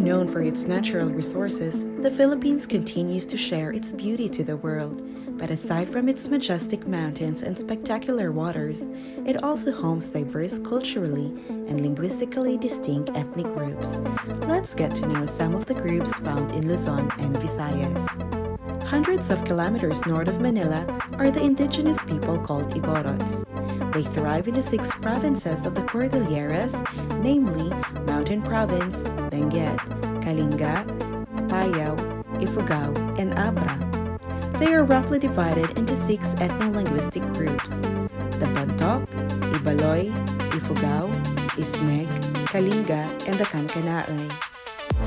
known for its natural resources, the Philippines continues to share its beauty to the world. But aside from its majestic mountains and spectacular waters, it also homes diverse culturally and linguistically distinct ethnic groups. Let's get to know some of the groups found in Luzon and Visayas. Hundreds of kilometers north of Manila are the indigenous people called Igorots. They thrive in the 6 provinces of the Cordilleras, namely Mountain Province, Benguet, Kalinga, Apayao, Ifugao, and Abra. They are roughly divided into 6 ethno-linguistic groups: the Bantok, Ibaloy, Ifugao, Isneg, Kalinga, and the Kankanaey.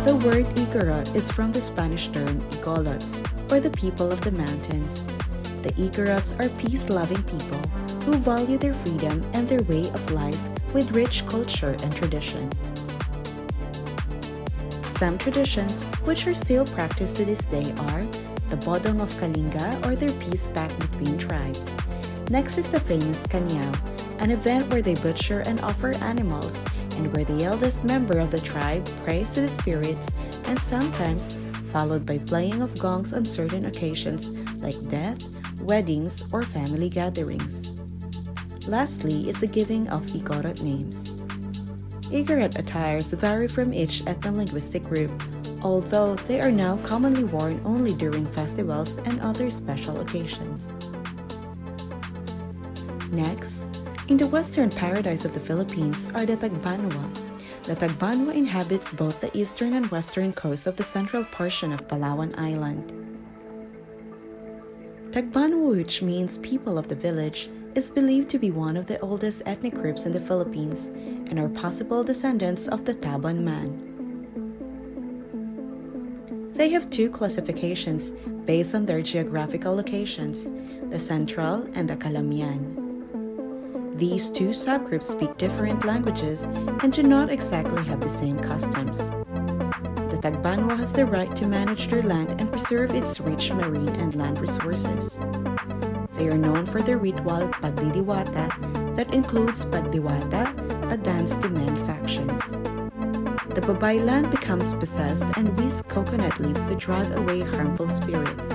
The word Igorot is from the Spanish term Igolots, or the people of the mountains. The Igorots are peace-loving people who value their freedom and their way of life with rich culture and tradition. Some traditions, which are still practiced to this day, are the Bodong of Kalinga, or their peace pact between tribes. Next is the famous Kanyao, an event where they butcher and offer animals, and where the eldest member of the tribe prays to the spirits, and sometimes followed by playing of gongs on certain occasions like death, weddings, or family gatherings. Lastly is the giving of Igorot names. Igorot attires vary from each ethno-linguistic group, although they are now commonly worn only during festivals and other special occasions. Next, in the western paradise of the Philippines are the Tagbanua. The Tagbanua inhabits both the eastern and western coast of the central portion of Palawan Island. Tagbanua, which means people of the village, is believed to be one of the oldest ethnic groups in the Philippines and are possible descendants of the Tabangnon. They have 2 classifications based on their geographical locations, the Central and the Calamian. These 2 subgroups speak different languages and do not exactly have the same customs. The Tagbanua has the right to manage their land and preserve its rich marine and land resources. They are known for their ritual Pagdidiwata that includes Pagdiwata, a dance to mend factions. The Babaylan becomes possessed and whisk coconut leaves to drive away harmful spirits.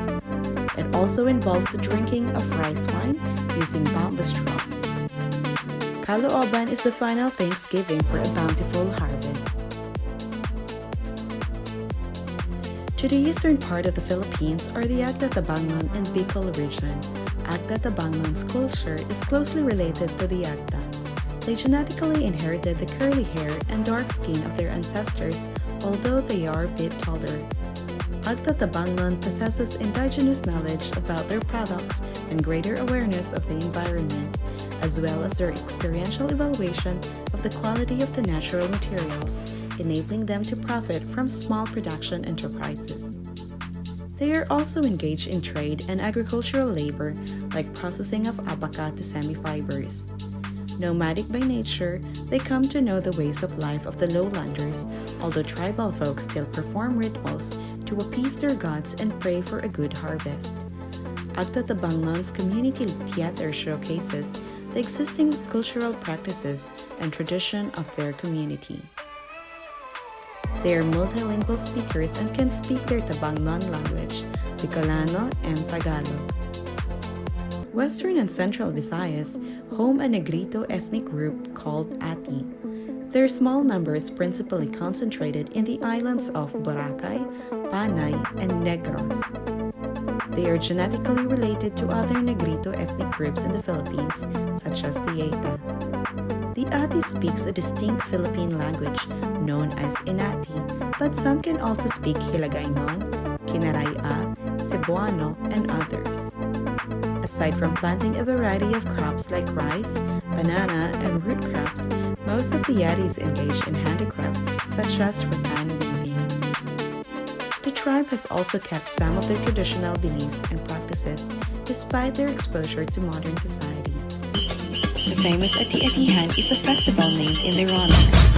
It also involves the drinking of rice wine using bamboo straws. Kalooban is the final Thanksgiving for a bountiful harvest. To the eastern part of the Philippines are the Agta, Tabangnon, and Bicol region. Agta Tabangnon's culture is closely related to the Agta. They genetically inherited the curly hair and dark skin of their ancestors, although they are a bit taller. Agta Tabangnon possesses indigenous knowledge about their products and greater awareness of the environment, as well as their experiential evaluation of the quality of the natural materials, enabling them to profit from small production enterprises. They are also engaged in trade and agricultural labor, like processing of abaca to semi-fibers. Nomadic by nature, they come to know the ways of life of the lowlanders, although tribal folks still perform rituals to appease their gods and pray for a good harvest. Agta Tabangnon's community theater showcases the existing cultural practices and tradition of their community. They are multilingual speakers and can speak their Tabangnon language, Bicolano, and Tagalog. Western and Central Visayas home a Negrito ethnic group called Ati. Their small numbers principally concentrated in the islands of Boracay, Panay, and Negros. They are genetically related to other Negrito ethnic groups in the Philippines, such as the Agta. The Ati speaks a distinct Philippine language known as Inati, but some can also speak Hiligaynon, Kinaraya, Cebuano, and others. Aside from planting a variety of crops like rice, banana, and root crops, most of the Yaris engage in handicraft such as rattan weaving. The tribe has also kept some of their traditional beliefs and practices despite their exposure to modern society. The famous Ati-Atihan is a festival named in their honor.